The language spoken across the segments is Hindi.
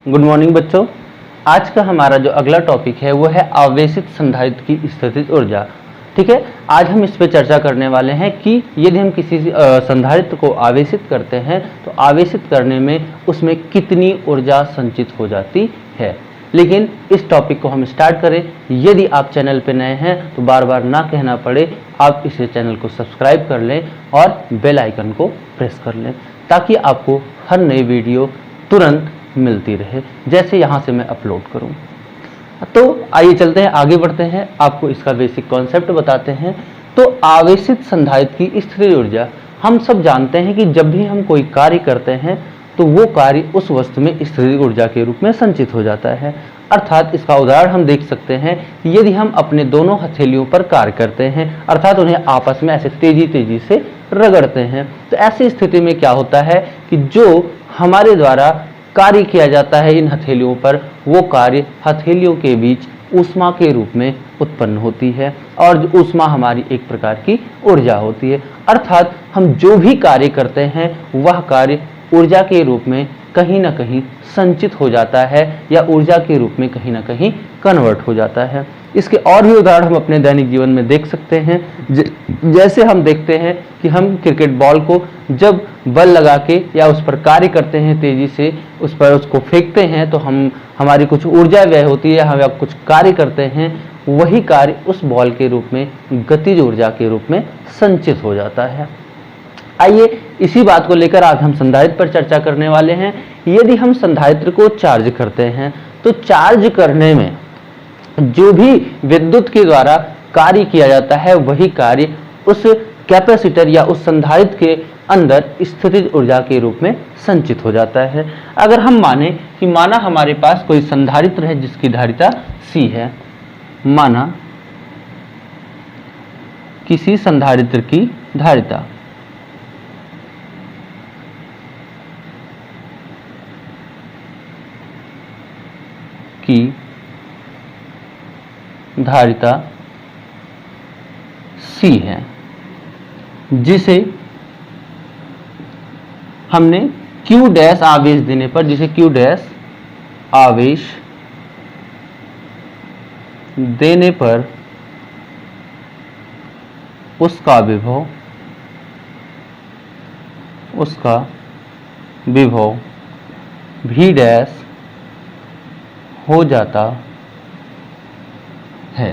गुड मॉर्निंग बच्चों। आज का हमारा जो अगला टॉपिक है वो है आवेशित संधारित्र की स्थितिज ऊर्जा। ठीक है, आज हम इस पे चर्चा करने वाले हैं कि यदि हम किसी संधारित्र को आवेशित करते हैं तो आवेशित करने में उसमें कितनी ऊर्जा संचित हो जाती है। लेकिन इस टॉपिक को हम स्टार्ट करें, यदि आप चैनल पे नए हैं तो बार बार ना कहना पड़े, आप इस चैनल को सब्सक्राइब कर लें और बेल आइकन को प्रेस कर लें ताकि आपको हर नई वीडियो तुरंत मिलती रहे जैसे यहाँ से मैं अपलोड करूँ। तो आइए चलते हैं, आगे बढ़ते हैं, आपको इसका बेसिक कॉन्सेप्ट बताते हैं। तो आवेशित संधारित्र की स्थितिज ऊर्जा, हम सब जानते हैं कि जब भी हम कोई कार्य करते हैं तो वो कार्य उस वस्तु में स्थितिज ऊर्जा के रूप में संचित हो जाता है। अर्थात इसका उदाहरण हम देख सकते हैं, यदि हम अपने दोनों हथेलियों पर कार्य करते हैं, अर्थात उन्हें आपस में ऐसे तेजी तेजी से रगड़ते हैं, तो ऐसी स्थिति में क्या होता है कि जो हमारे द्वारा कार्य किया जाता है इन हथेलियों पर, वो कार्य हथेलियों के बीच ऊष्मा के रूप में उत्पन्न होती है और जो ऊष्मा हमारी एक प्रकार की ऊर्जा होती है। अर्थात हम जो भी कार्य करते हैं वह कार्य ऊर्जा के रूप में कहीं ना कहीं संचित हो जाता है या ऊर्जा के रूप में कहीं ना कहीं कन्वर्ट हो जाता है। इसके और भी उदाहरण हम अपने दैनिक जीवन में देख सकते हैं। जैसे हम देखते हैं कि हम क्रिकेट बॉल को जब बल लगा के या उस पर कार्य करते हैं, तेजी से उस पर उसको फेंकते हैं, तो हमारी कुछ ऊर्जा व्यय होती है, हम कुछ कार्य करते हैं, वही कार्य उस बॉल के रूप में गतिज ऊर्जा के रूप में संचित हो जाता है। आइए इसी बात को लेकर आज हम संधारित्र पर चर्चा करने वाले हैं। यदि हम संधारित्र को चार्ज करते हैं तो चार्ज करने में जो भी विद्युत के द्वारा कार्य किया जाता है वही कार्य उस कैपेसिटर या उस संधारित्र के अंदर स्थितिज ऊर्जा के रूप में संचित हो जाता है। अगर हम माना हमारे पास कोई संधारित्र है जिसकी धारिता C है, माना किसी संधारित्र की धारिता C है, जिसे हमने Q डैश आवेश देने पर, जिसे Q डैश आवेश देने पर उसका विभव V डैश हो जाता है।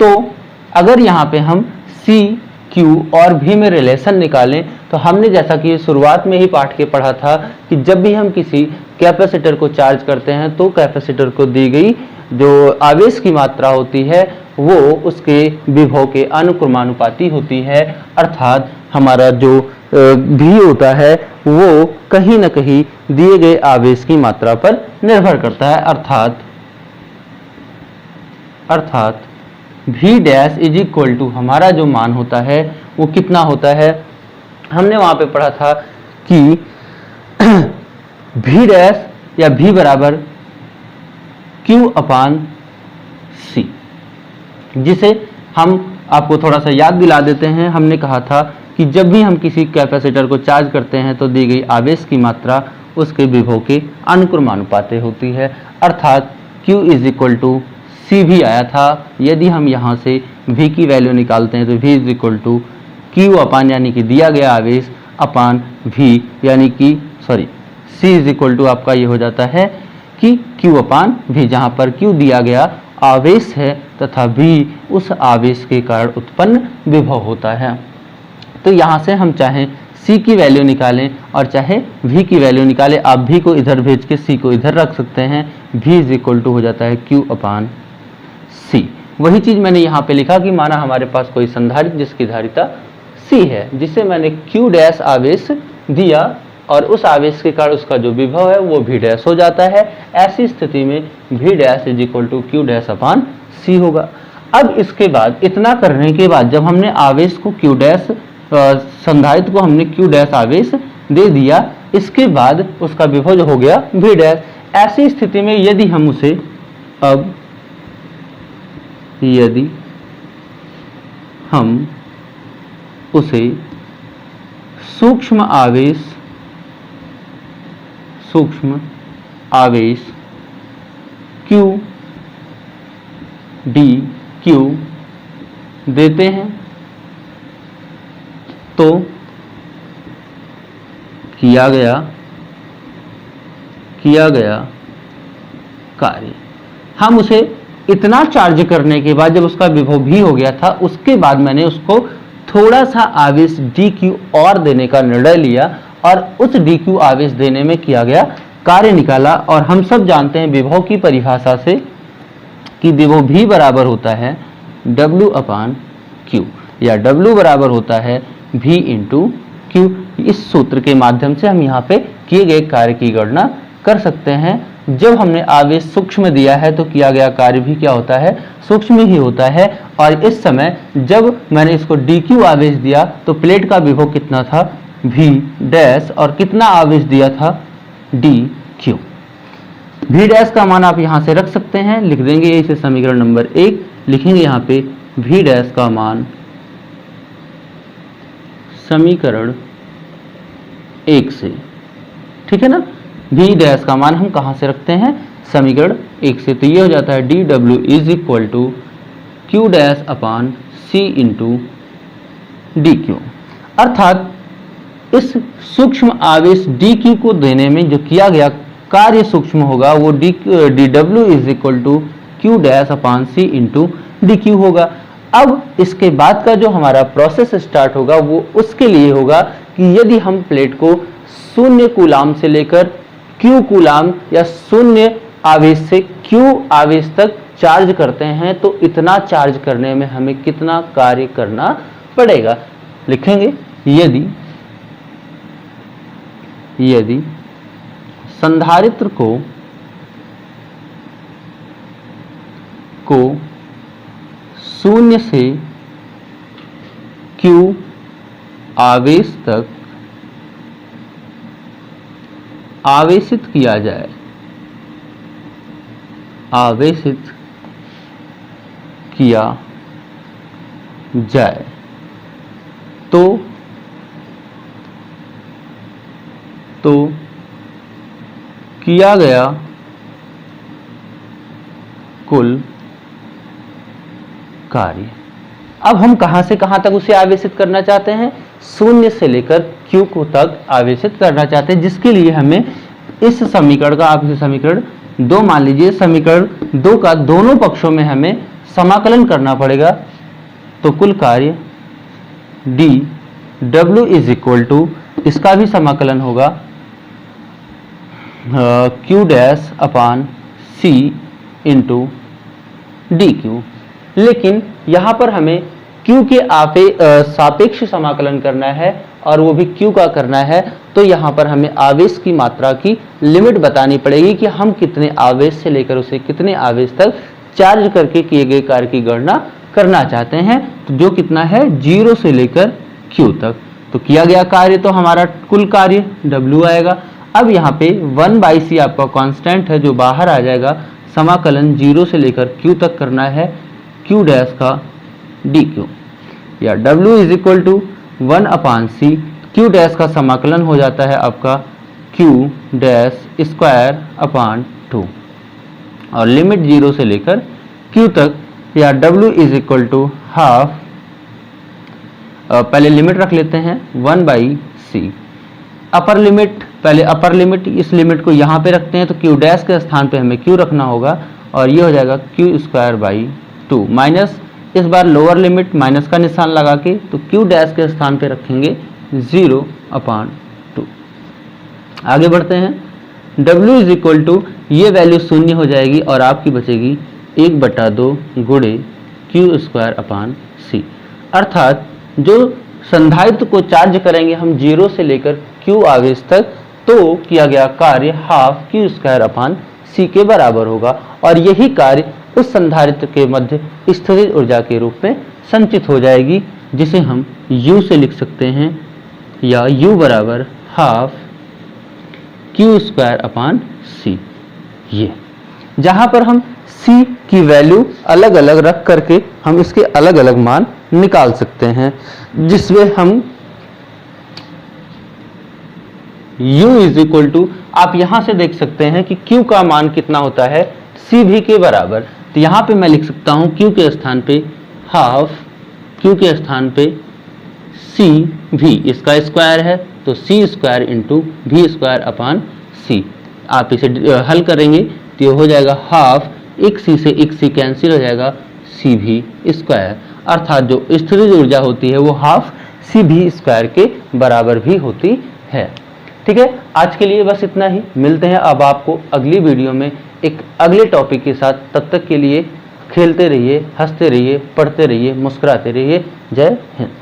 तो अगर यहाँ पे हम C, Q और V में रिलेशन निकालें तो हमने जैसा कि शुरुआत में ही पाठ के पढ़ा था कि जब भी हम किसी कैपेसिटर को चार्ज करते हैं तो कैपेसिटर को दी गई जो आवेश की मात्रा होती है वो उसके विभव के अनुक्रमानुपाती होती है। अर्थात हमारा जो V होता है वो कहीं ना कहीं दिए गए आवेश की मात्रा पर निर्भर करता है। अर्थात V dash is equal to हमारा जो मान होता है वो कितना होता है, हमने वहां पे पढ़ा था कि V डैश या V बराबर Q अपान C, जिसे हम आपको थोड़ा सा याद दिला देते हैं। हमने कहा था कि जब भी हम किसी कैपेसिटर को चार्ज करते हैं तो दी गई आवेश की मात्रा उसके विभव के अनुक्रमानुपाती होती है। अर्थात Q is equal to C भी आया था। यदि हम यहाँ से V की वैल्यू निकालते हैं तो V is equal to Q upon यानी कि दिया गया आवेश अपान V, यानी कि C इज इक्वल टू आपका ये हो जाता है कि Q अपान V, जहाँ पर Q दिया गया आवेश है तथा V उस आवेश के कारण उत्पन्न विभव होता है। तो यहाँ से हम चाहे C की वैल्यू निकालें और चाहे V की वैल्यू निकालें, आप V को इधर भेज के C को इधर रख सकते हैं। V इज इक्वल टू हो जाता है Q अपान C। वही चीज मैंने यहाँ पे लिखा कि माना हमारे पास कोई संधारित्र जिसकी धारिता C है, जिसे मैंने Q डैश आवेश दिया और उस आवेश के कारण उसका जो विभव है वो V डैश हो जाता है। ऐसी स्थिति में V dash is equal to Q dash upon C होगा। अब इसके बाद इतना करने के बाद जब हमने आवेश को Q डैश संधारित्र को हमने Q डैश आवेश दे दिया, इसके बाद उसका विभव जो हो गया V डैश। ऐसी स्थिति में यदि हम उसे सूक्ष्म आवेश Q D Q देते हैं तो किया गया कार्य, हम उसे इतना चार्ज करने के बाद जब उसका विभव भी हो गया था, उसके बाद मैंने उसको थोड़ा सा आवेश dq और देने का निर्णय लिया और उस dq आवेश देने में किया गया कार्य निकाला। और हम सब जानते हैं विभव की परिभाषा से कि विभव v बराबर होता है W/Q या W बराबर होता है V × Q। इस सूत्र के माध्यम से हम यहाँ पे किए गए कार्य की गणना कर सकते हैं। जब हमने आवेश सूक्ष्म दिया है तो किया गया कार्य भी क्या होता है, सूक्ष्म ही होता है। और इस समय जब मैंने इसको dq आवेश दिया तो प्लेट का विभव कितना था, v डैश, और कितना आवेश दिया था, dq। v डैश का मान आप यहाँ से रख सकते हैं, लिख देंगे इसे समीकरण नंबर 1, लिखेंगे यहाँ पे v डैश का मान समीकरण 1 से, ठीक है ना। v डैश का मान हम कहाँ से रखते हैं, समीकरण 1 से। तो ये हो जाता है dw = q dash upon c × dq। अर्थात इस सूक्ष्म आवेश dq को देने में जो किया गया कार्य सूक्ष्म होगा वो dw = q dash upon c × dq होगा। अब इसके बाद का जो हमारा प्रोसेस स्टार्ट होगा वो उसके लिए होगा कि यदि हम प्लेट को 0 कूलाम से लेकर q कूलाम या 0 आवेश से q आवेश तक चार्ज करते हैं तो इतना चार्ज करने में हमें कितना कार्य करना पड़ेगा। लिखेंगे यदि संधारित्र को 0 से q आवेश तक आवेशित किया जाए, तो किया गया कुल कार्य। अब हम कहां से कहां तक उसे आवेशित करना चाहते हैं, 0 से लेकर q को तक आवेशित करना चाहते हैं, जिसके लिए हमें इस समीकरण का, आप इसे समीकरण 2 मान लीजिए, समीकरण 2 का दोनों पक्षों में हमें समाकलन करना पड़ेगा। तो कुल कार्य dw = इसका भी समाकलन होगा q dash upon c × dq। लेकिन यहाँ पर हमें q के सापेक्ष समाकलन करना है और वो भी q का करना है। तो यहाँ पर हमें आवेश की मात्रा की लिमिट बतानी पड़ेगी कि हम कितने आवेश से लेकर उसे कितने आवेश तक चार्ज करके किए गए कार्य की गणना करना चाहते हैं। तो जो कितना है 0 से लेकर q तक। तो किया गया कार्य तो हमारा कुल कार्य W आएगा। अब यहाँ पे 1/c आपका कांस्टेंट है जो बाहर आ जाएगा। समाकलन 0 से लेकर q तक करना है, q डैश का dq या W = 1/c। q डैश का समाकलन हो जाता है आपका q डैश स्क्वायर अपान 2 और लिमिट 0 से लेकर q तक, या W = हाफ, पहले लिमिट रख लेते हैं 1/c। अपर लिमिट, पहले अपर लिमिट, इस लिमिट को यहाँ पे रखते हैं तो q डैश के स्थान पे हमें q रखना होगा और ये हो जाएगा q² / 2 माइनस, इस बार लोअर लिमिट माइनस का निशान लगा के, तो q डैश के स्थान पे रखेंगे 0/2। आगे बढ़ते हैं। W = ये वैल्यू 0 हो जाएगी और आपकी बचेगी 1/2 गुणे q² / c। अर्थात जो संधारित्र को चार्ज करेंगे हम 0 से लेकर q आवेश तक, तो किया गया कार्य हाफ q² / c के बराबर होगा और यही कार्य उस संधारित्र के मध्य स्थितिज ऊर्जा के रूप में संचित हो जाएगी, जिसे हम U से लिख सकते हैं, या U = हाफ q² / c। ये जहां पर हम c की वैल्यू अलग अलग रख करके हम इसके अलग अलग मान निकाल सकते हैं, जिसमें हम U इज इक्वल टू, आप यहां से देख सकते हैं कि Q का मान कितना होता है, CV के बराबर। तो यहां पे मैं लिख सकता हूं Q के स्थान पे हाफ, Q के स्थान पे CV, इसका स्क्वायर है तो C square into V square upon C। आप इसे हल करेंगे तो ये हो जाएगा हाफ, एक C से एक C कैंसिल हो जाएगा, CV स्क्वायर, अर्थात जो स्थितिज ऊर्जा होती है वो हाफ CV स्क्वायर के बराबर भी होती है। ठीक है, आज के लिए बस इतना ही। मिलते हैं अब आपको अगली वीडियो में एक अगले टॉपिक के साथ। तब तक के लिए खेलते रहिए, हंसते रहिए, पढ़ते रहिए, मुस्कुराते रहिए। जय हिंद।